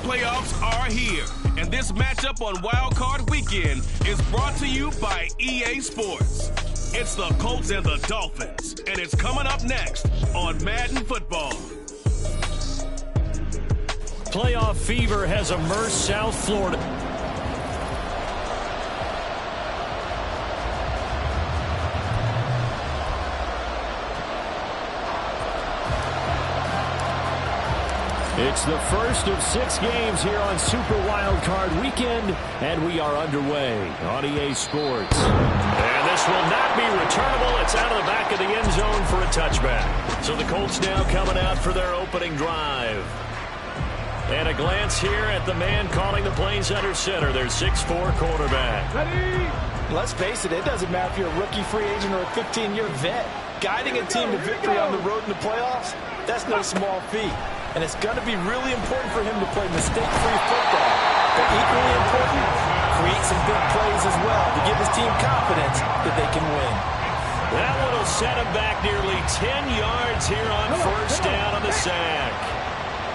playoffs are here, and this matchup on Wild Card Weekend is brought to you by EA Sports. It's the Colts and the Dolphins, and it's coming up next on Madden Football. Playoff fever has immersed South Florida. It's the first of 6 games here on Super Wild Card Weekend, and we are underway on EA Sports. And this will not be returnable. It's out of the back of the end zone for a touchback. So the Colts now coming out for their opening drive. And a glance here at the man calling the plays under center, their 6'4" quarterback. Ready? Let's face it, it doesn't matter if you're a rookie free agent or a 15-year vet. Guiding a team to victory on the road in the playoffs, that's no small feat. And it's going to be really important for him to play mistake-free football. But equally important, create some big plays as well to give his team confidence that they can win. That one will set him back nearly 10 yards here on first down on the sack.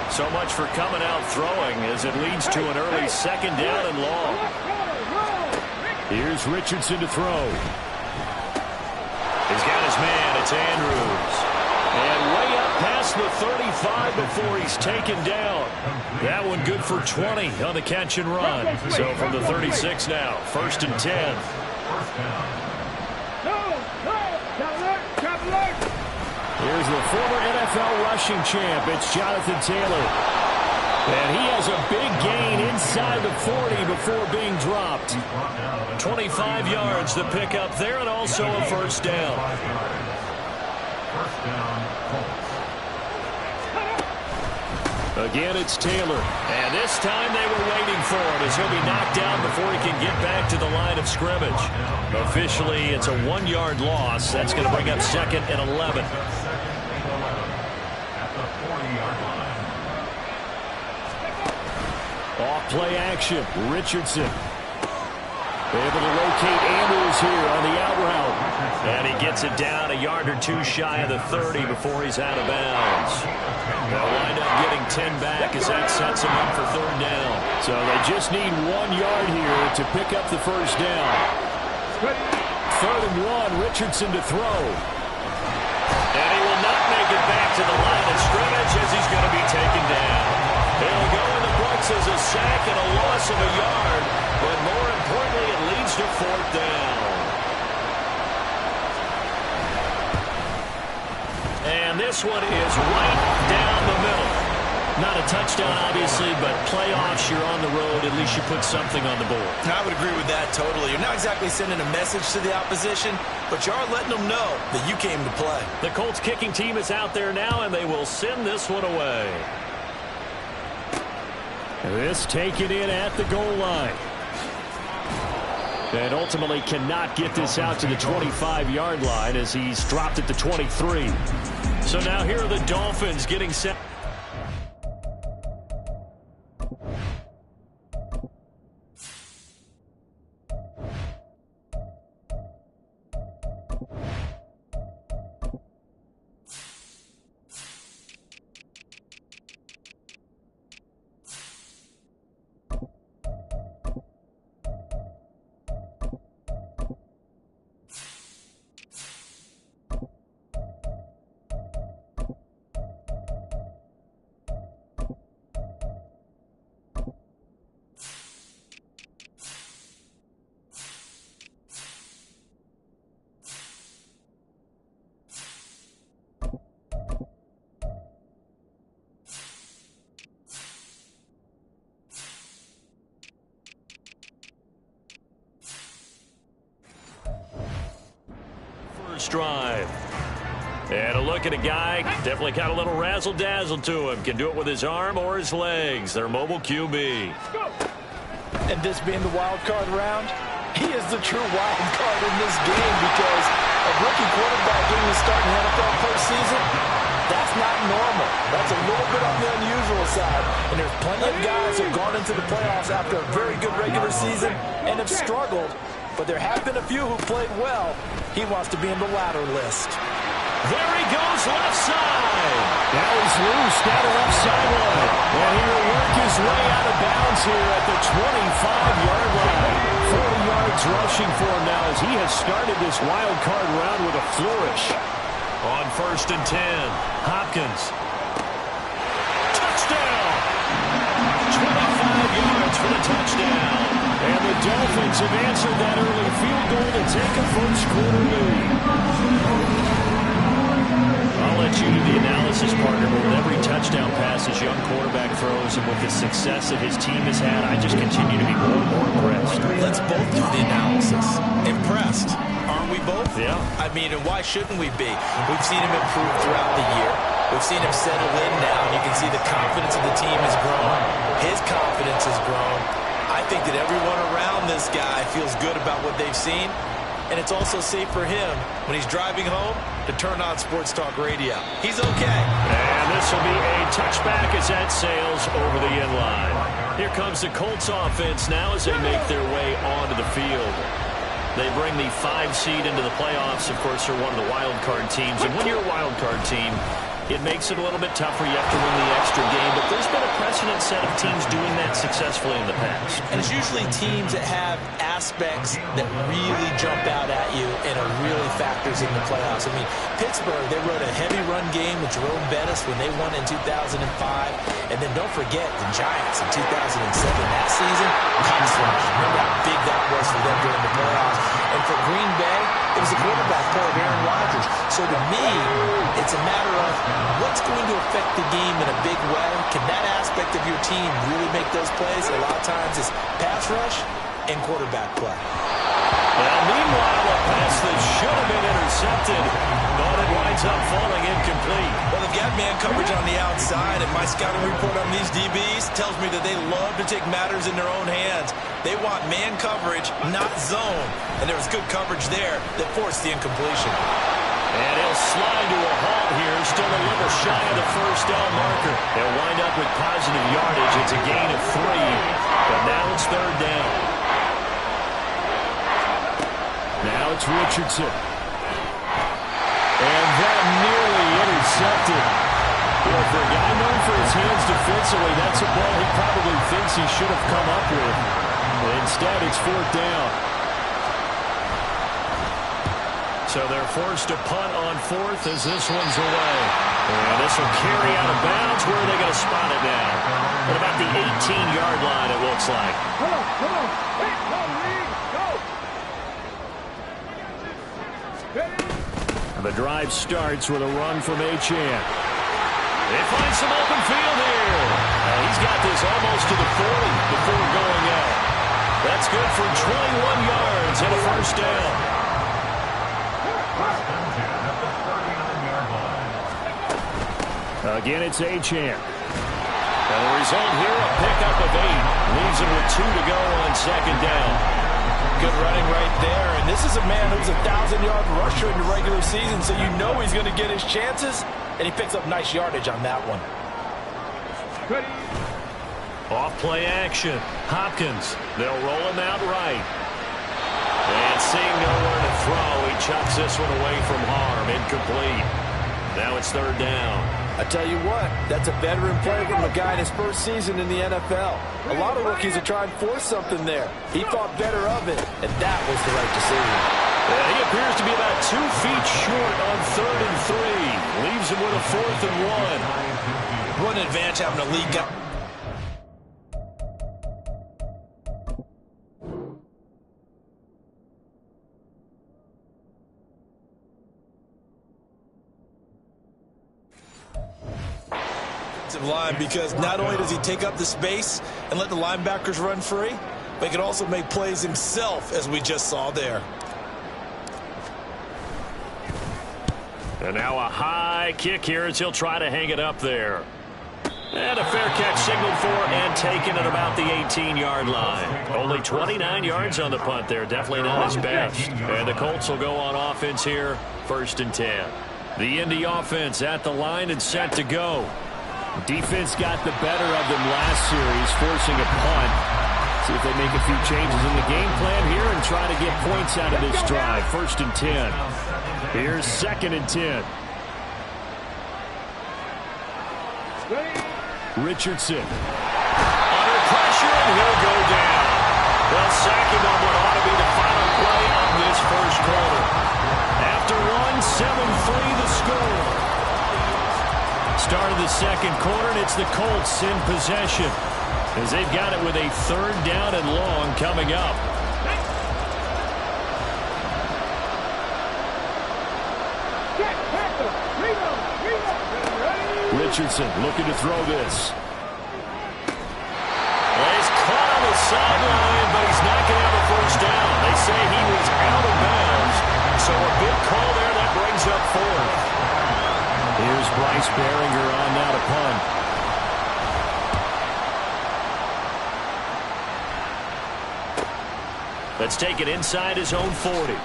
So much for coming out throwing as it leads to an early second down and long. Here's Richardson to throw. He's got his man. It's Andrews. And way up past the 35 before he's taken down. That one good for 20 on the catch and run. So from the 36 now, 1st and 10. Here's the former NFL rushing champ. It's Jonathan Taylor. And he has a big gain inside the 40 before being dropped. 25 yards the pick up there, and also a first down. Again, it's Taylor. And this time they were waiting for it as he'll be knocked down before he can get back to the line of scrimmage. Officially, it's a 1-yard loss. That's going to bring up 2nd and 11. Off play action. Richardson. Able to locate Andrews here on the out route. And he gets it down a yard or 2 shy of the 30 before he's out of bounds. They'll wind up getting 10 back as that sets him up for 3rd down. So they just need 1 yard here to pick up the first down. 3rd and 1, Richardson to throw. And he will not make it back to the line of scrimmage as he's going to be taken down. It'll go in the books as a sack and a loss of a yard. But more importantly, it leads to 4th down. And this one is right down the middle. Not a touchdown, obviously, but playoffs, you're on the road. At least you put something on the board. I would agree with that totally. You're not exactly sending a message to the opposition, but you are letting them know that you came to play. The Colts kicking team is out there now, and they will send this one away. This taken in at the goal line. And ultimately cannot get this out to the 25-yard line as he's dropped at the 23. So now here are the Dolphins getting set. Drive. And a look at a guy, definitely got a little razzle-dazzle to him. Can do it with his arm or his legs. Their mobile QB. And this being the wild card round, he is the true wild card in this game because a rookie quarterback getting to start in the NFL postseason, that's not normal. That's a little bit on the unusual side. And there's plenty of guys who have gone into the playoffs after a very good regular season and have struggled. But there have been a few who played well. He wants to be in the latter list. There he goes, left side. Now he's loose down the left sideline. And he will work his way out of bounds here at the 25-yard line. 40 yards rushing for him now as he has started this wild card round with a flourish. On 1st and 10, Hopkins. Touchdown! 25 yards for the touchdown. And the Dolphins have answered that early field goal to take a first-quarter lead. I'll let you do the analysis, partner, but with every touchdown pass his young quarterback throws and with the success that his team has had, I just continue to be more and more impressed. Let's both do the analysis. Impressed. Aren't we both? Yeah. I mean, and why shouldn't we be? We've seen him improve throughout the year. We've seen him settle in now, and you can see the confidence of the team has grown. His confidence has grown. I think that everyone around this guy feels good about what they've seen, and it's also safe for him when he's driving home to turn on Sports Talk Radio. He's okay. And this will be a touchback as that sails over the end line. Here comes the Colts offense now as they make their way onto the field. They bring the 5 seed into the playoffs. Of course, they're one of the wild card teams. And when you're a wild card team, it makes it a little bit tougher. You have to win the extra game. But there's been a precedent set of teams doing that successfully in the past. And it's usually teams that have aspects that really jump out at you and are really factors in the playoffs. I mean, Pittsburgh, they rode a heavy run game with Jerome Bettis when they won in 2005. And then don't forget the Giants in 2007. That season, Cox Rush. Remember how big that was for them during the playoffs. And for Green Bay, it was the quarterback play of Aaron Rodgers. So to me, it's a matter of what's going to affect the game in a big way. Can that aspect of your team really make those plays? A lot of times it's pass rush and quarterback play. Well, meanwhile, a pass that should have been intercepted, but it winds up falling incomplete. Well, they've got man coverage on the outside, and my scouting report on these DBs tells me that they love to take matters in their own hands. They want man coverage, not zone. And there was good coverage there that forced the incompletion. And he'll slide to a halt here, still a little shy of the first down marker. They'll wind up with positive yardage. It's a gain of 3, but now it's 3rd down. Now it's Richardson. And that nearly intercepted. Well, for a guy known for his hands defensively, that's a ball he probably thinks he should have come up with. Instead, it's 4th down. So they're forced to punt on 4th as this one's away. And this will carry out of bounds. Where are they going to spot it now? At about the 18-yard line, it looks like. Come on. Hey, go, Lee, go. And the drive starts with a run from Achane. They find some open field here. He's got this almost to the 40 before going out. That's good for 21 yards and a first down. Again, it's Achane. And the result here, a pickup of 8. Leaves him with 2 to go on 2nd down. Good running right there. And this is a man who's a 1,000-yard rusher in the regular season, so you know he's going to get his chances. And he picks up nice yardage on that one. Off play action. Hopkins. They'll roll him out right. And seeing nowhere to throw, he chucks this one away from harm. Incomplete. Now it's 3rd down. I tell you what, that's a veteran play from a guy in his first season in the NFL. A lot of rookies are trying to force something there. He thought better of it, and that was the right decision. Yeah, he appears to be about 2 feet short on 3rd and 3. Leaves him with a 4th and 1. What an advantage having a lead guy. Line, because not only does he take up the space and let the linebackers run free, but he can also make plays himself, as we just saw there. And now a high kick here as he'll try to hang it up there. And a fair catch signaled for and taken at about the 18-yard line. Only 29 yards on the punt there. Definitely not his best. And the Colts will go on offense here, 1st and 10. The Indy offense at the line and set to go. Defense got the better of them last series, forcing a punt. See if they make a few changes in the game plan here and try to get points out of this drive. 1st and 10. Here's 2nd and 10. Richardson. Under pressure, and he'll go down. They'll sack him on what ought to be the final play of this first quarter. After one, 7-3 the score. Start of the second quarter, and it's the Colts in possession, as they've got it with a 3rd down and long coming up. Richardson looking to throw this. Well, he's caught on the sideline, but he's not going to have a first down. They say he was out of bounds, so a big call there that brings up 4th. Here's Bryce Baringer on now to punt. Let's take it inside his own 40.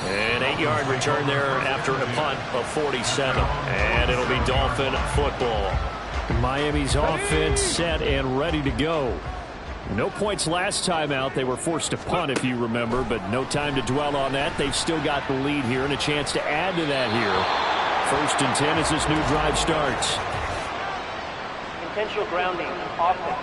An 8-yard return there after a punt of 47. And it'll be Dolphin football. Miami's offense set and ready to go. No points last time out. They were forced to punt, if you remember, but no time to dwell on that. They've still got the lead here and a chance to add to that here. 1st and 10 as this new drive starts. Intentional grounding, offense.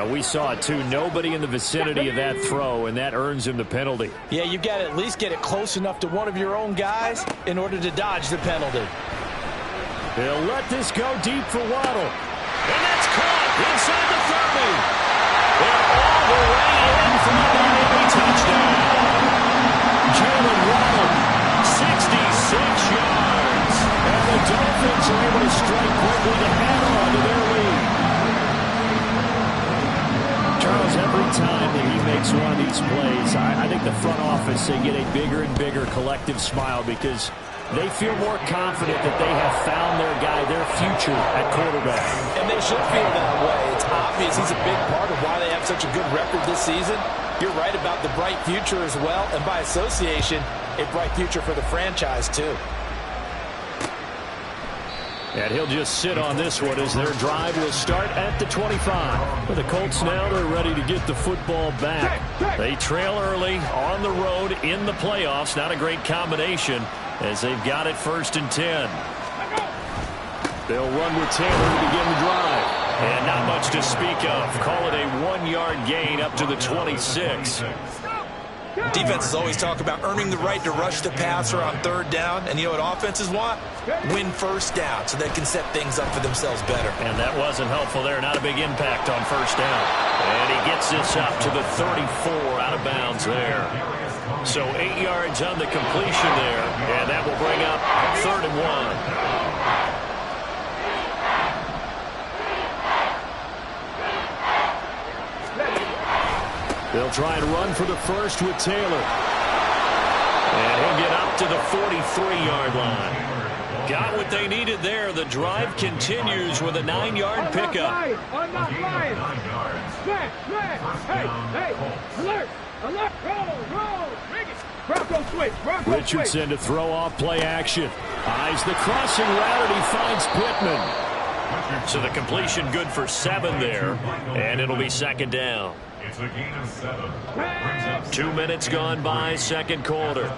We saw it, too. Nobody in the vicinity of that throw, and that earns him the penalty. Yeah, you got to at least get it close enough to one of your own guys in order to dodge the penalty. They'll let this go deep for Waddle. And that's caught inside the 30. And all the way in for a Miami touchdown. Jalen Waddle, 66 yards. And the Dolphins are able to strike quickly to add on to their lead. Charles, every time that he makes one of these plays, I think the front office, they get a bigger and bigger collective smile because they feel more confident that they have found their guy, their future at quarterback. And they should feel that way. It's obvious he's a big part of why they have such a good record this season. You're right about the bright future as well, and by association, a bright future for the franchise too. And he'll just sit on this one as their drive will start at the 25. For the Colts now, they're ready to get the football back. They trail early on the road in the playoffs. Not a great combination as they've got it 1st and 10. They'll run with Taylor to begin the drive. And not much to speak of. Call it a 1-yard gain up to the 26. Defenses always talk about earning the right to rush the passer on 3rd down. And you know what offenses want? Win 1st down so they can set things up for themselves better. And that wasn't helpful there. Not a big impact on 1st down. And he gets this up to the 34 out of bounds there. So 8 yards on the completion there. And that will bring up 3rd and 1. They'll try and run for the first with Taylor. And he'll get up to the 43-yard line. Got what they needed there. The drive continues with a 9-yard pickup. I'm not lying. Hey, alert, roll. Bronco switch. Richardson to throw off play action. Eyes the crossing route, and he finds Pittman. So the completion good for 7 there, and it'll be 2nd down. It's a gain of 7. 2 minutes gone by, second quarter.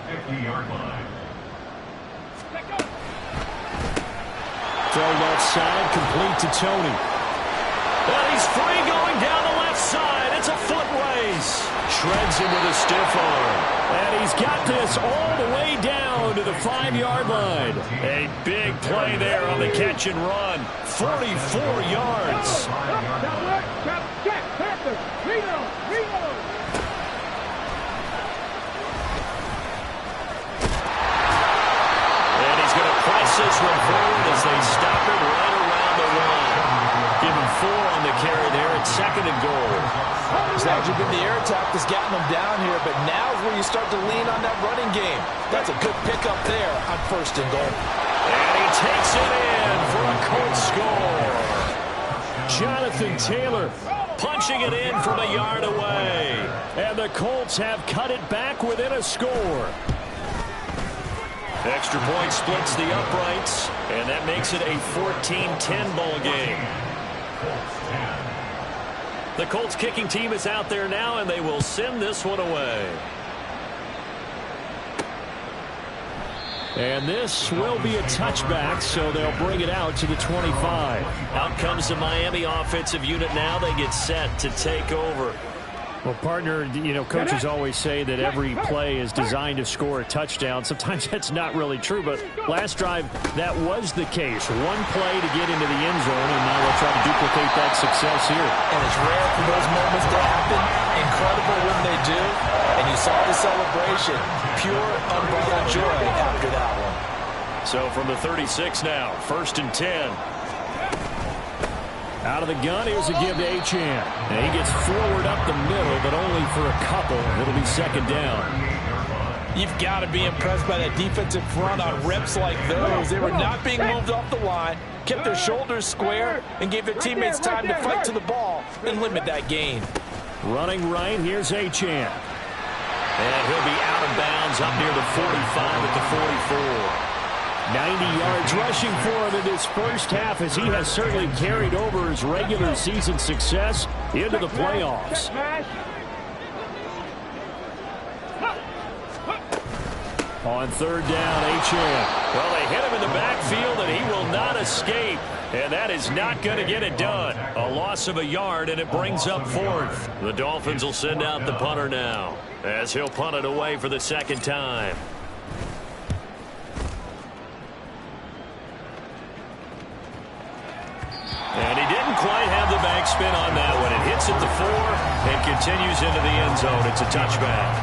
Throw left side, complete to Tony. And he's free going down the left side. It's a foot race. Shreds him with a stiff arm. And he's got this all the way down to the 5-yard line. A big play there on the catch and run. 44 yards. And he's going to press this one forward as they stop it right around the line. Give him 4 on the carry there. It's 2nd and goal. It's actually been the air attack that's gotten them down here, but now's where you start to lean on that running game. That's a good pickup there on 1st and goal. And he takes it in for a Colts score. Jonathan Taylor punching it in from a yard away. And the Colts have cut it back within a score. Extra point splits the uprights, and that makes it a 14-10 ball game. The Colts kicking team is out there now, and they will send this one away. And this will be a touchback, so they'll bring it out to the 25. Out comes the Miami offensive unit now. They get set to take over. Well, partner, you know, coaches always say that every play is designed to score a touchdown. Sometimes that's not really true, but last drive, that was the case. One play to get into the end zone, and now they'll try to duplicate that success here. And it's rare for those moments to happen. Incredible when they do. And you saw the celebration. Pure, unbridled joy after that one. So from the 36 now, 1st and 10. Out of the gun, here's a give to Achane. And he gets forward up the middle, but only for a couple. It'll be 2nd down. You've got to be impressed by that defensive front on reps like those. They were not being moved off the line, kept their shoulders square, and gave their teammates time to fight to the ball and limit that gain. Running right, here's Achane. And he'll be out of bounds up near the 45 at the 44. 90 yards rushing for him in this first half, as he has certainly carried over his regular season success into the playoffs. On 3rd down, Achane. Well, they hit him in the backfield, and he will not escape. And that is not going to get it done. A loss of a yard, and it brings up 4th. The Dolphins will send out the punter now, as he'll punt it away for the 2nd time. And he didn't quite have the backspin on that one. It hits at the 4 and continues into the end zone. It's a touchback.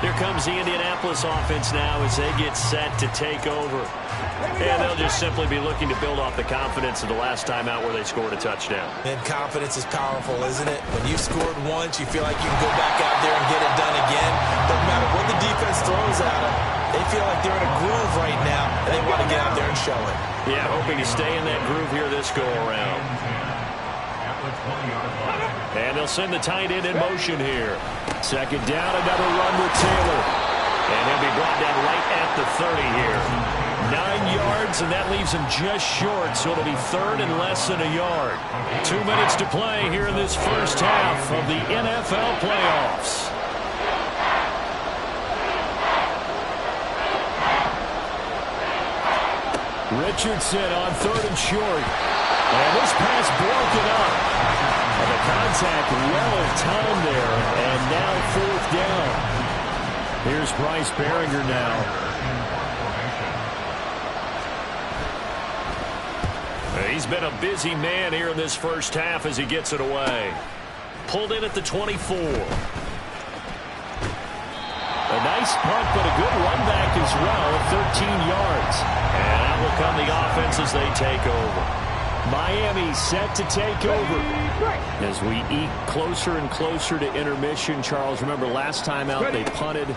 Here comes the Indianapolis offense now as they get set to take over. And they'll just simply be looking to build off the confidence of the last time out where they scored a touchdown. And confidence is powerful, isn't it? When you've scored once, you feel like you can go back out there and get it done again. Doesn't matter what the defense throws at them. They feel like they're in a groove right now, and they want to get out there and show it. Yeah, hoping to stay in that groove here this go-around. And they'll send the tight end in motion here. 2nd down, another run with Taylor. And he'll be brought down right at the 30 here. 9 yards, and that leaves him just short, so it'll be 3rd and less than a yard. 2 minutes to play here in this first half of the NFL playoffs. Richardson on 3rd and short. And this pass broken up. And the contact well timed there. And now 4th down. Here's Bryce Baringer now. He's been a busy man here in this first half as he gets it away. Pulled in at the 24. A nice punt, but a good run back as well at 13 yards. And out will come the offense as they take over. Miami set to take over. As we eke closer and closer to intermission, Charles, remember last time out they punted.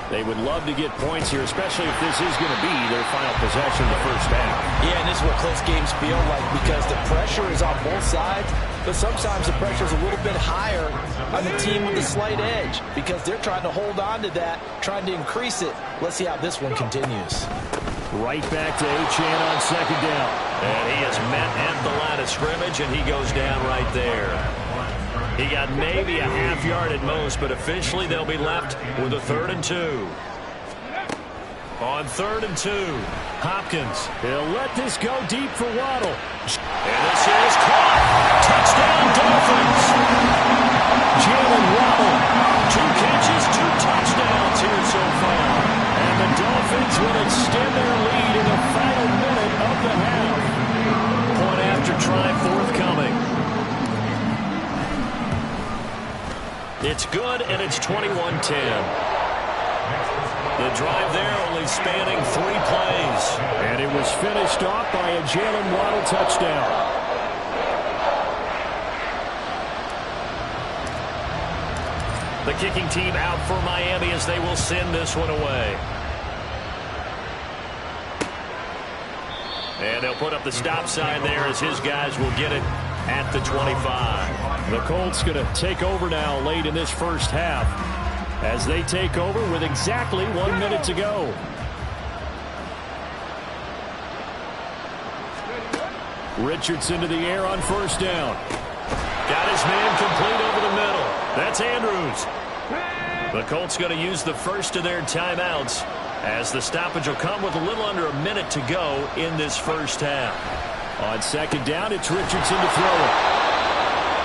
They would love to get points here, especially if this is going to be their final possession of the first half. Yeah, and this is what close games feel like because the pressure is on both sides, but sometimes the pressure is a little bit higher on the team with the slight edge because they're trying to hold on to that, trying to increase it. Let's see how this one continues. Right back to Achane on 2nd down. And he is met at the line of scrimmage, and he goes down right there. He got maybe a half yard at most, but officially they'll be left with a 3rd and 2. On 3rd and 2, Hopkins. He'll let this go deep for Waddle. And this is caught. Touchdown, Dolphins. Jalen Waddle. 2 catches, 2 touchdowns here so far. And the Dolphins will extend their lead in the final minute of the half. Point after try forthcoming. It's good, and it's 21-10. The drive there only spanning 3 plays. And it was finished off by a Jalen Waddle touchdown. The kicking team out for Miami as they will send this one away. And they'll put up the stop sign there as his guys will get it at the 25. The Colts going to take over now late in this first half as they take over with exactly 1 minute to go. Richardson to the air on 1st down. Got his man complete over the middle. That's Andrews. The Colts going to use the first of their timeouts as the stoppage will come with a little under a minute to go in this first half. On second down, it's Richardson to throw it.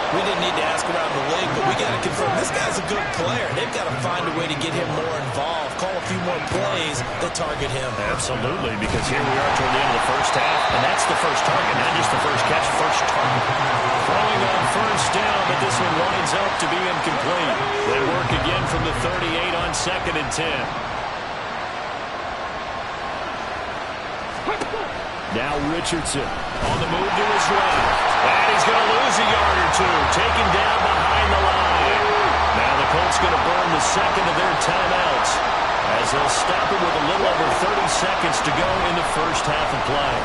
We didn't need to ask around the league, but we got to confirm this guy's a good player. They've got to find a way to get him more involved, call a few more plays that target him. Absolutely, because here we are toward the end of the first half, and that's the first target, not just the first catch, first target. Throwing on first down, but this one winds up to be incomplete. They work again from the 38 on 2nd and 10. Now Richardson on the move to his left. And he's going to lose a yard or two. Taken down behind the line. Now the Colts going to burn the second of their timeouts as they'll stop it with a little over 30 seconds to go in the first half of play.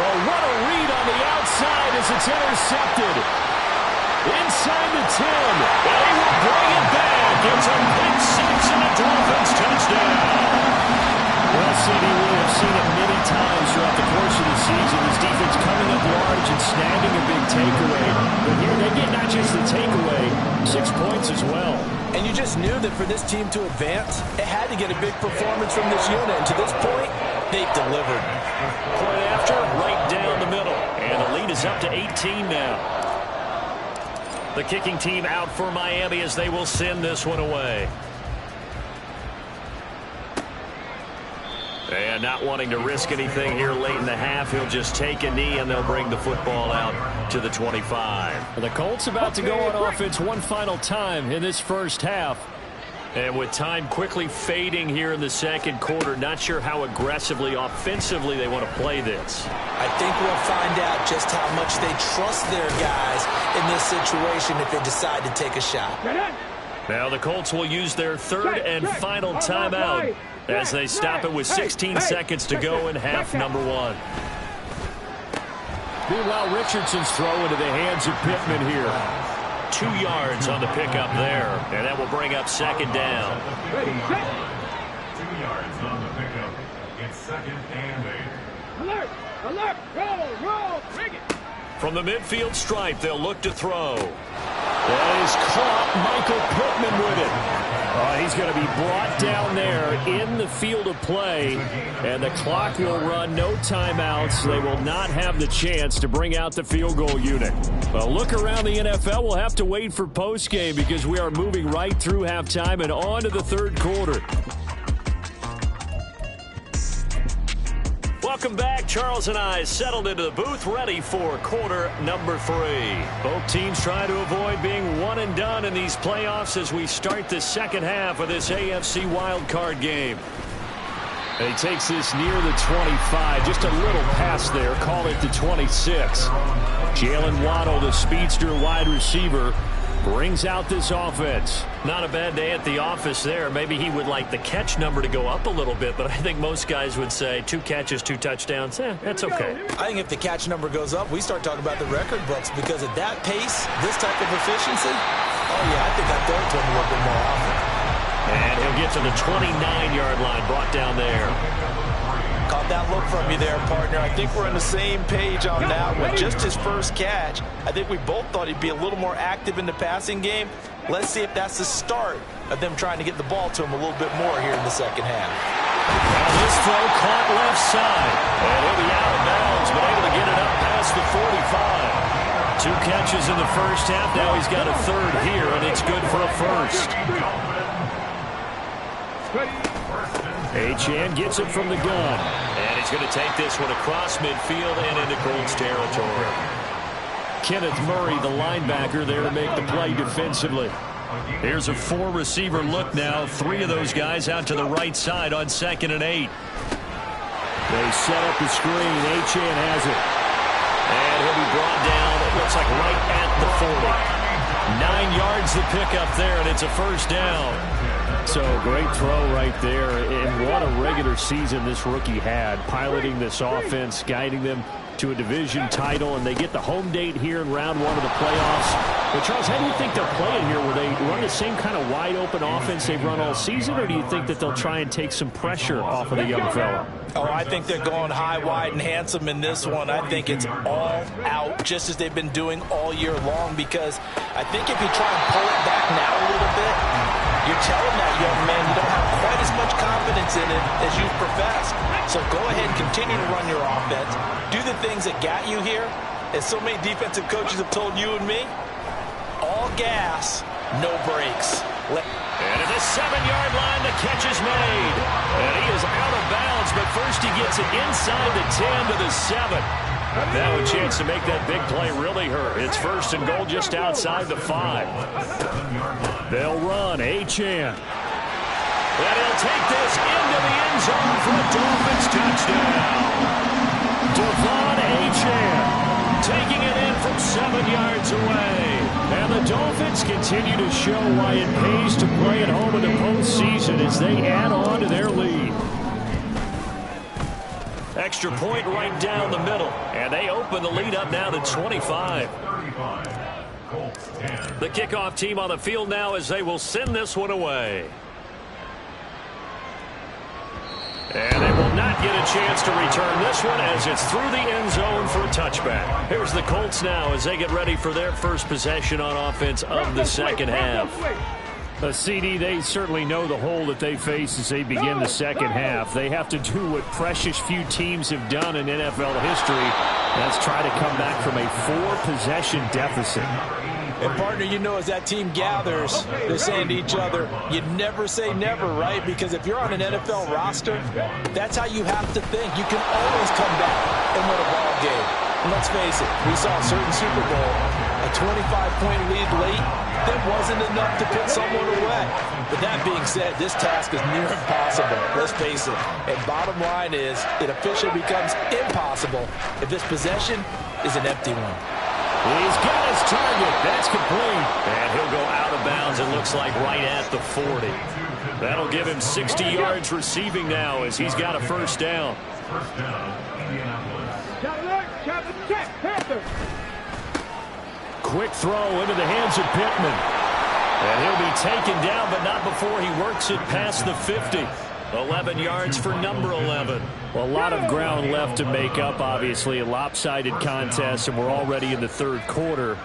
Oh, what a read on the outside as it's intercepted. Inside the 10. They will bring it back. It's a pick six and a Dolphins touchdown. Well, CD, we have seen it many times throughout the course of the season. This defense coming up large and snagging a big takeaway. But here they get not just the takeaway, 6 points as well. And you just knew that for this team to advance, it had to get a big performance from this unit. And to this point, they've delivered. Point after, right down the middle. And the lead is up to 18 now. The kicking team out for Miami as they will send this one away. And not wanting to risk anything here late in the half, he'll just take a knee and they'll bring the football out to the 25. The Colts about to go on offense one final time in this first half. And with time quickly fading here in the second quarter, not sure how aggressively, offensively they want to play this. I think we'll find out just how much they trust their guys in this situation if they decide to take a shot. Now the Colts will use their third and final timeout as they stop it with 16 seconds to go in half number one. Meanwhile, Richardson's throw into the hands of Pittman here. 2 yards on the pickup there, and that will bring up second down. 2 yards on the pickup. It's 2nd and 8. Alert! Alert! Roll! Bring it! From the midfield stripe, they'll look to throw. That is caught. Michael Pittman with it. He's going to be brought down there in the field of play, and the clock will run. No timeouts. They will not have the chance to bring out the field goal unit. Well, look around the NFL. We'll have to wait for postgame because we are moving right through halftime and on to the third quarter. Welcome back. Charles and I settled into the booth, ready for quarter number 3. Both teams trying to avoid being one and done in these playoffs as we start the second half of this AFC wildcard game. And he takes this near the 25, just a little past there, call it the 26. Jalen Waddle, the speedster wide receiver, brings out this offense. Not a bad day at the office there. Maybe he would like the catch number to go up a little bit, but I think most guys would say 2 catches, 2 touchdowns. That's okay. I think if the catch number goes up, we start talking about the record books because at that pace, this type of efficiency, oh yeah, I think I'd throw it to him a little bit more often. And he'll get to the 29-yard line, brought down there. Caught that look from you there, partner. I think we're on the same page on that one. Just his first catch. I think we both thought he'd be a little more active in the passing game. Let's see if that's the start of them trying to get the ball to him a little bit more here in the second half. Now this throw caught left side. And he'll be out of bounds, but able to get it up past the 45. 2 catches in the first half. Now he's got a third here, and it's good for a first. Achane gets it from the gun. And he's going to take this one across midfield and into Colts territory. Kenneth Murray, the linebacker, there to make the play defensively. Here's a 4-receiver look now. 3 of those guys out to the right side on 2nd and 8. They set up the screen. Achane has it. And he'll be brought down, it looks like right at the 40. 9 yards the pickup there, and it's a first down. So great throw right there, and what a regular season this rookie had, piloting this offense, guiding them to a division title, and they get the home date here in round 1 of the playoffs. But Charles, how do you think they'll play in here? Will they run the same kind of wide-open offense they've run all season, or do you think that they'll try and take some pressure off of the young fella? Oh, I think they're going high, wide, and handsome in this one. I think it's all out, just as they've been doing all year long, because I think if you try and pull it back now a little bit, You're telling that young man you don't have quite as much confidence in it as you profess. So go ahead and continue to run your offense. Do the things that got you here. As so many defensive coaches have told you and me, all gas, no brakes. And at the 7-yard line, the catch is made. And he is out of bounds, but first he gets it inside the 10 to the 7. Now a chance to make that big play really hurt. It's 1st and goal just outside the 5. They'll run. Achane. And he'll take this into the end zone for a Dolphins touchdown. Devon Achane taking it in from 7 yards away. And the Dolphins continue to show why it pays to play at home in the postseason as they add on to their lead. Extra point right down the middle. And they open the lead up now to 25. The kickoff team on the field now as they will send this one away. And they will not get a chance to return this one as it's through the end zone for a touchback. Here's the Colts now as they get ready for their first possession on offense of the second half. A CD, they certainly know the hole that they face as they begin the second half. They have to do what precious few teams have done in NFL history. That's try to come back from a 4-possession deficit. And, partner, you know, as that team gathers, they're saying to each other, you never say never, right? Because if you're on an NFL roster, that's how you have to think. You can always come back and win a ball game. And let's face it, we saw a certain Super Bowl, a 25-point lead late, that wasn't enough to put someone away. But that being said, this task is near impossible. Let's face it. And bottom line is, it officially becomes impossible if this possession is an empty one. He's got his target. That's complete. And he'll go out of bounds, it looks like, right at the 40. That'll give him 60 yards receiving now as he's got a first down. First down, Indianapolis. Quick throw into the hands of Pittman. And he'll be taken down, but not before he works it past the 50. 11 yards for number 11. Well, a lot of ground left to make up, obviously. A lopsided contest, and we're already in the third quarter.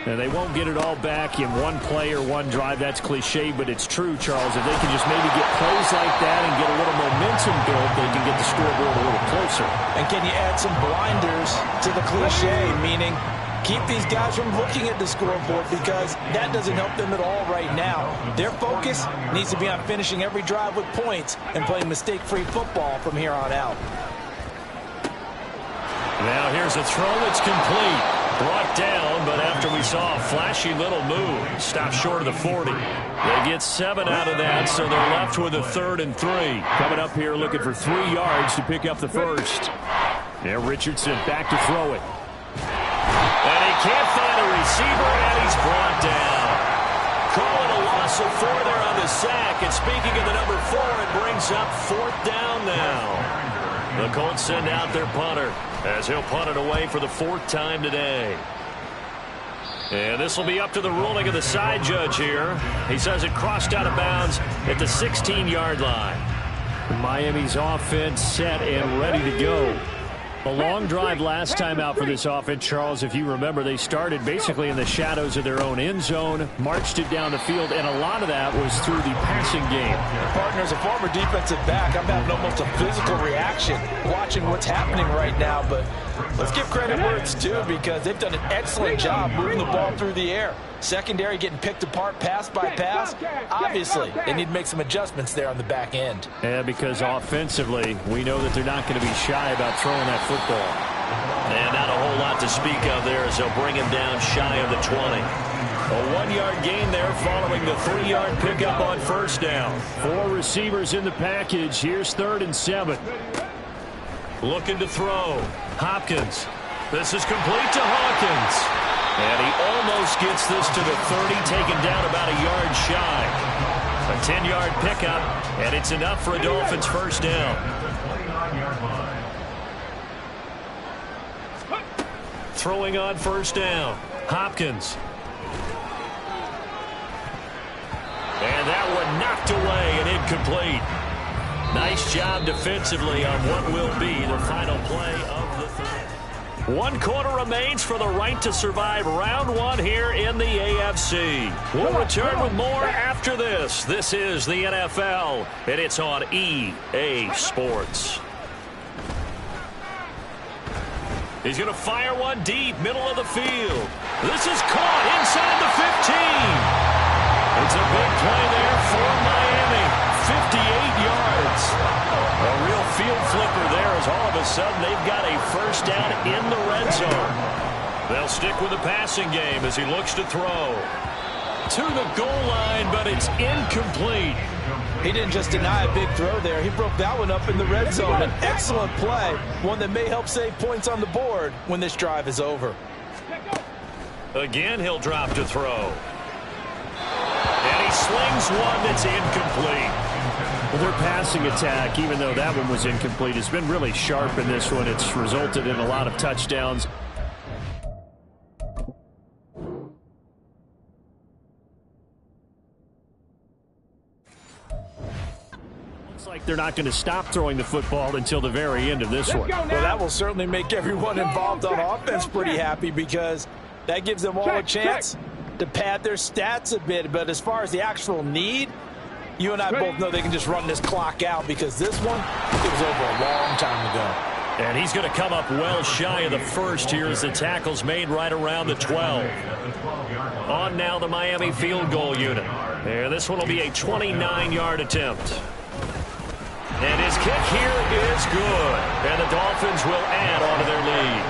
And they won't get it all back in one play or one drive. That's cliche, but it's true, Charles. If they can just maybe get plays like that and get a little momentum built, they can get the scoreboard a little closer. And can you add some blinders to the cliche, meaning keep these guys from looking at the scoreboard because that doesn't help them at all right now. Their focus needs to be on finishing every drive with points and playing mistake-free football from here on out. Now here's a throw that's complete. Brought down, but after we saw a flashy little move, stopped short of the 40. They get 7 out of that, so they're left with a 3rd and 3. Coming up here looking for 3 yards to pick up the first. Now Richardson back to throw it. And he can't find a receiver, and he's brought down. Calling a loss of 4 there on the sack. And speaking of the number 4, it brings up 4th down now. The Colts send out their punter as he'll punt it away for the 4th time today. And this will be up to the ruling of the side judge here. He says it crossed out of bounds at the 16-yard line. Miami's offense set and ready to go. A long drive last time out for this offense, Charles. If you remember, they started basically in the shadows of their own end zone, marched it down the field, and a lot of that was through the passing game. Partner, as a former defensive back, I'm having almost a physical reaction watching what's happening right now. But let's give credit where it's due because they've done an excellent job moving the ball through the air. Secondary getting picked apart pass by pass. Obviously, they need to make some adjustments there on the back end. Yeah, because offensively, we know that they're not going to be shy about throwing that football. And not a whole lot to speak of there as they'll bring him down shy of the 20. A 1-yard gain there following the 3-yard pickup on first down. 4 receivers in the package. Here's 3rd and 7. Looking to throw. Hopkins. This is complete to Hawkins. And he almost gets this to the 30, taken down about a yard shy. A 10-yard pickup, and it's enough for a Dolphins first down. Throwing on first down. Hopkins. And that one knocked away and incomplete. Nice job defensively on what will be the final play of the third. 1 quarter remains for the right to survive round 1 here in the AFC. We'll return with more after this. This is the NFL, and it's on EA Sports. He's going to fire one deep, middle of the field. This is caught inside the 15. It's a big play there for Miami. 58 yards. A real field flipper there as all of a sudden they've got a first down in the red zone. They'll stick with the passing game as he looks to throw. To the goal line, but it's incomplete. He didn't just deny a big throw there. He broke that one up in the red zone. An excellent play, one that may help save points on the board when this drive is over. Again, he'll drop to throw. And he slings one that's incomplete. Well, their passing attack, even though that one was incomplete, has been really sharp in this one. It's resulted in a lot of touchdowns. Looks like they're not going to stop throwing the football until the very end of this one. Well, that will certainly make everyone involved on offense pretty happy because that gives them all a chance to pad their stats a bit. But as far as the actual need, you and I both know they can just run this clock out because this one, it was over a long time ago. And he's going to come up well shy of the first here as the tackle's made right around the 12. On now the Miami field goal unit. And this one will be a 29-yard attempt. And his kick here is good. And the Dolphins will add on to their lead.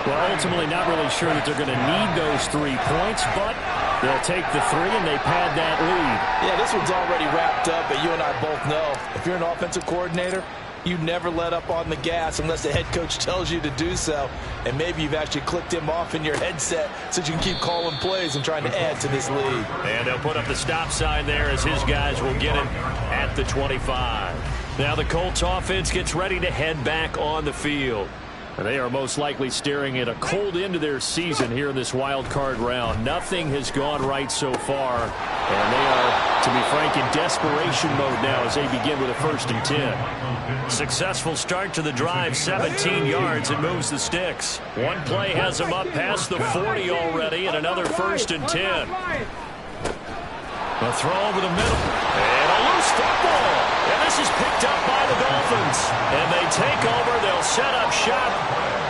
Well, ultimately not really sure that they're going to need those 3 points, but they'll take the 3 and they pad that lead. Yeah, this one's already wrapped up, but you and I both know if you're an offensive coordinator, you never let up on the gas unless the head coach tells you to do so. And maybe you've actually clicked him off in your headset so you can keep calling plays and trying to add to this lead. And they'll put up the stop sign there as his guys will get him at the 25. Now the Colts offense gets ready to head back on the field. They are most likely staring at a cold end to their season here in this wild card round. Nothing has gone right so far, and they are, to be frank, in desperation mode now as they begin with a 1st and 10. Successful start to the drive, 17 yards, and moves the sticks. One play has them up past the 40 already, and another 1st and 10. A throw over the middle, and a loose football. And this is picked up by the Dolphins. And they take over. They'll set up shop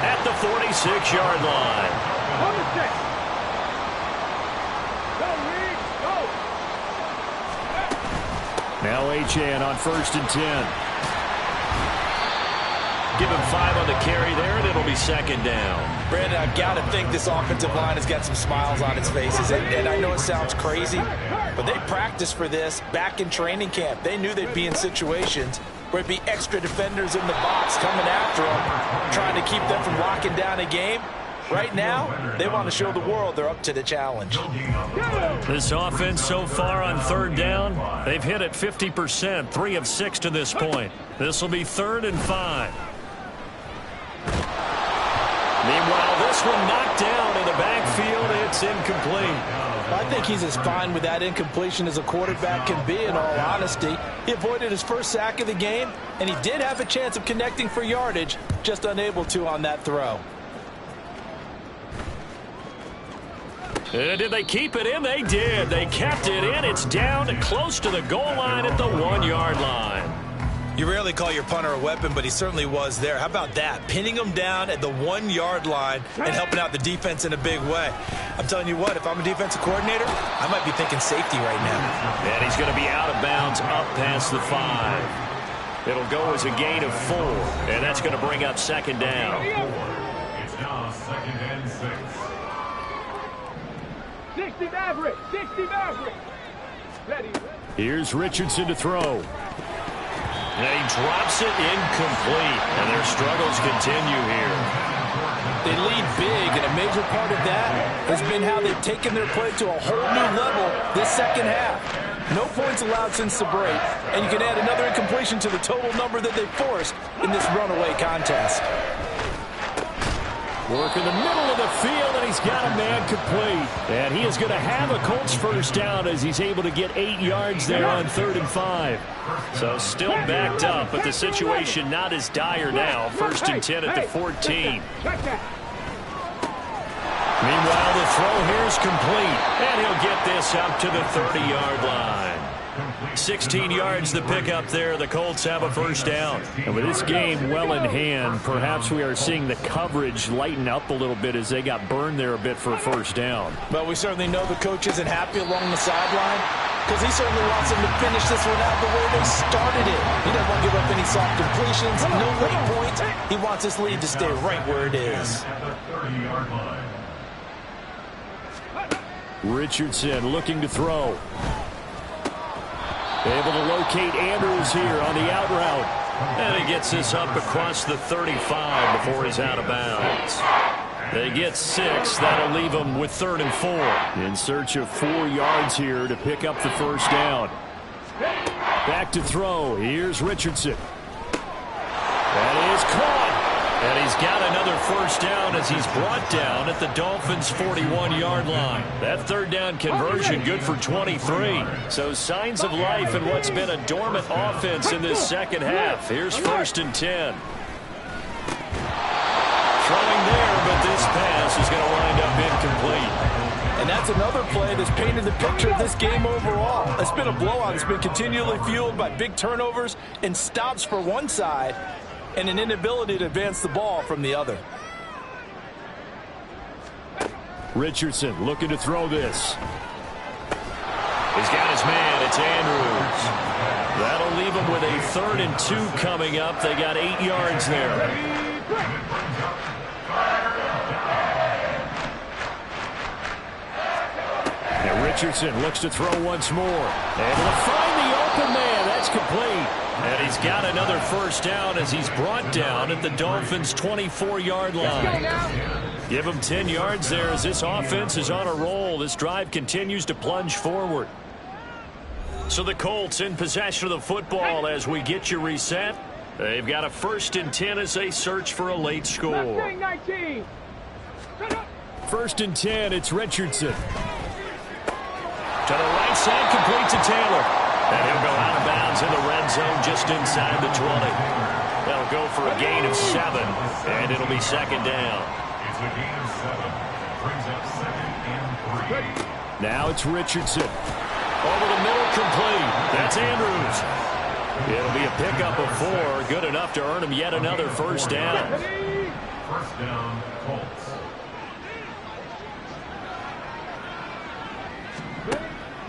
at the 46-yard line. Now Achane on 1st and 10. Give him 5 on the carry there, and it'll be 2nd down. Brandon, I've got to think this offensive line has got some smiles on its faces. And I know it sounds crazy, but they practiced for this back in training camp. They knew they'd be in situations where it'd be extra defenders in the box coming after them, trying to keep them from locking down a game. Right now, they want to show the world they're up to the challenge. This offense so far on 3rd down, they've hit it 50%, 3 of 6 to this point. This will be 3rd and 5. Meanwhile, this one knocked down in the backfield. It's incomplete. I think he's as fine with that incompletion as a quarterback can be, in all honesty. He avoided his first sack of the game, and he did have a chance of connecting for yardage, just unable to on that throw. Did they keep it in? They did. They kept it in. It's down close to the goal line at the 1-yard line. You rarely call your punter a weapon, but he certainly was there. How about that? Pinning him down at the 1-yard line and helping out the defense in a big way. I'm telling you what, if I'm a defensive coordinator, I might be thinking safety right now. And he's going to be out of bounds up past the 5. It'll go as a gain of 4, and that's going to bring up 2nd down. It's now 2nd and 6. 60 Maverick! 60 Maverick! Here's Richardson to throw. And he drops it incomplete, and their struggles continue here. They lead big, and a major part of that has been how they've taken their play to a whole new level this second half. No points allowed since the break, and you can add another incompletion to the total number that they forced in this runaway contest. Work in the middle of the field, and he's got a man complete. And he is going to have a Colts 1st down as he's able to get 8 yards there on 3rd and 5. So still backed up, but the situation not as dire now. 1st and 10 at the 14. Meanwhile, the throw here is complete, and he'll get this out to the 30-yard line. 16 yards the pickup there. The Colts have a first down. And with this game well in hand, perhaps we are seeing the coverage lighten up a little bit as they got burned there a bit for a first down. But we certainly know the coach isn't happy along the sideline because he certainly wants them to finish this one out the way they started it. He doesn't want to give up any soft completions, no late points. He wants this lead to stay right where it is. Richardson looking to throw. Able to locate Andrews here on the out route. And he gets this up across the 35 before he's out of bounds. They get 6. That'll leave them with 3rd and 4. In search of 4 yards here to pick up the first down. Back to throw. Here's Richardson. That is caught. And he's got another first down as he's brought down at the Dolphins' 41-yard line. That third down conversion good for 23. So signs of life in what's been a dormant offense in this second half. Here's 1st and 10. Throwing there, but this pass is going to wind up incomplete. And that's another play that's painted the picture of this game overall. It's been a blowout. It's been continually fueled by big turnovers and stops for one side and an inability to advance the ball from the other. Richardson looking to throw this. He's got his man. It's Andrews. That'll leave him with a 3rd and 2 coming up. They got 8 yards there. And Richardson looks to throw once more. Able to find the open man. That's complete. And he's got another first down as he's brought down at the Dolphins' 24-yard line. Give him 10 yards there as this offense is on a roll. This drive continues to plunge forward. So the Colts in possession of the football as we get you reset. They've got a 1st and 10 as they search for a late score. 1st and 10, it's Richardson. To the right side, complete to Taylor. And he'll go out of bounds in the red zone just inside the 20. They'll go for a gain of 7, and it'll be 2nd down. It's a gain of 7. Brings up 2nd and 3. Now it's Richardson. Over the middle, complete. That's Andrews. It'll be a pickup of 4, good enough to earn him yet another first down. First down, Colts.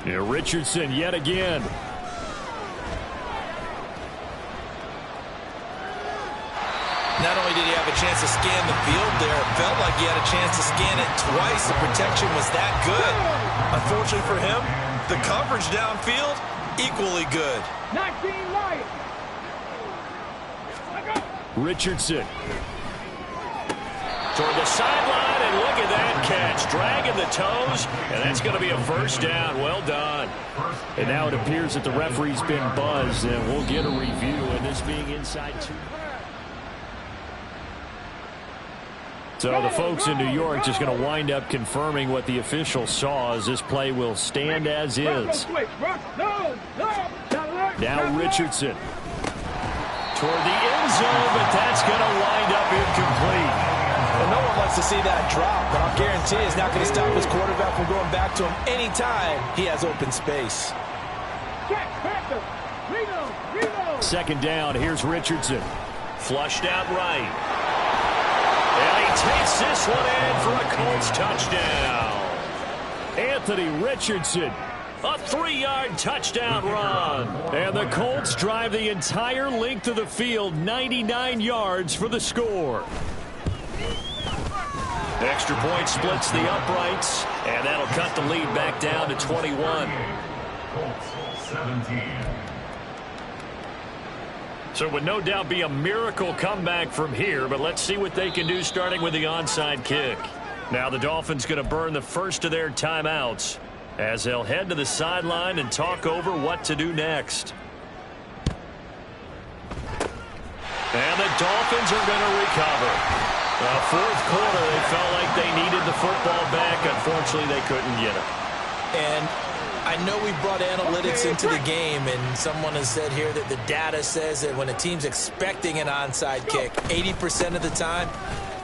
Yeah, Richardson yet again. Not only did he have a chance to scan the field there, it felt like he had a chance to scan it twice. The protection was that good. Unfortunately for him, the coverage downfield, equally good. 19 Lions. Richardson. Toward the sideline, and look at that catch. Dragging the toes, and that's going to be a first down. Well done. And now it appears that the referee's been buzzed, and we'll get a review, and this being inside 2. So the folks in New York just going to wind up confirming what the official saw as this play will stand as is. Now Richardson. Toward the end zone, but that's going to wind up incomplete. Well, no one wants to see that drop, but I'll guarantee it's not going to stop his quarterback from going back to him anytime he has open space. 2nd down, here's Richardson. Flushed out right. And he takes this one in for a Colts touchdown. Anthony Richardson. A 3-yard touchdown run. And the Colts drive the entire length of the field, 99 yards for the score. Extra point splits the uprights, and that'll cut the lead back down to 21. Colts 17. So it would no doubt be a miracle comeback from here, but let's see what they can do starting with the onside kick. Now the Dolphins going to burn the first of their timeouts as they'll head to the sideline and talk over what to do next. And the Dolphins are going to recover. Fourth quarter, they felt like they needed the football back. Unfortunately, they couldn't get it. And I know we brought analytics into the game, and someone has said here that the data says that when a team's expecting an onside kick, 80% of the time,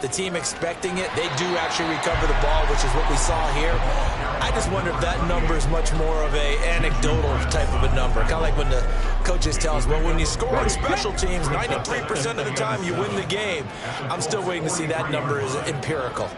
the team expecting it, they do actually recover the ball, which is what we saw here. I just wonder if that number is much more of a anecdotal type of a number. Kind of like when the coaches tell us, well, when you score on special teams, 93% of the time you win the game. I'm still waiting to see that number is empirical.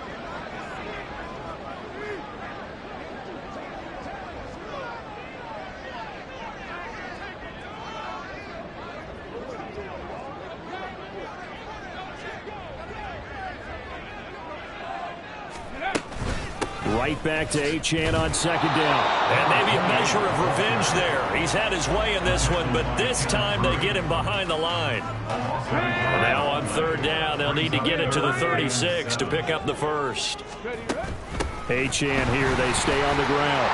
Right back to Achane on second down. And maybe a measure of revenge there. He's had his way in this one, but this time they get him behind the line. Now on third down, they'll need to get it to the 36 to pick up the first. Achane here, they stay on the ground.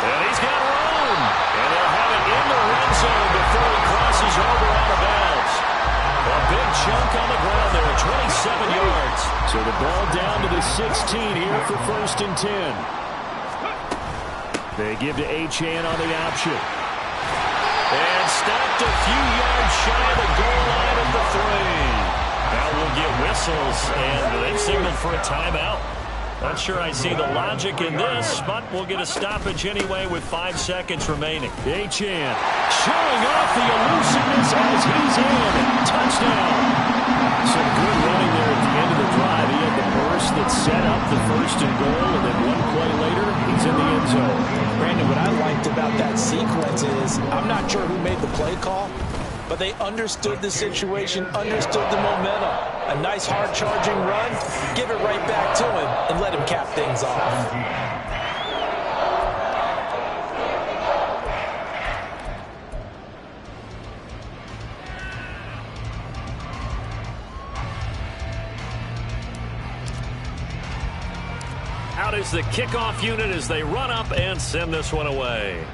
And he's got room. And they'll have it in the red zone before he crosses over out of bounds. A big chunk on the ground there, 27 yards. So the ball down to the 16 here for 1st and 10. They give to Achane on the option. And stopped a few yards shy of the goal line at the 3. Now we'll get whistles, and they've signaled for a timeout. Not sure I see the logic in this, but we'll get a stoppage anyway with 5 seconds remaining. Achane showing off the elusiveness as he's in. Touchdown. Some good running there at the end of the drive. He had the burst that set up the 1st and goal, and then one play later, he's in the end zone. Brandon, what I liked about that sequence is I'm not sure who made the play call, but they understood the situation, understood the momentum. A nice hard-charging run, give it right back to him, and let him cap things off. Out is the kickoff unit as they run up and send this one away.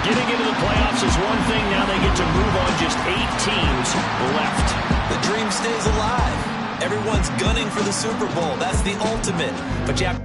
Getting into the playoffs is one thing. Now they get to move on. Just 8 teams left. The dream stays alive. Everyone's gunning for the Super Bowl. That's the ultimate. But you have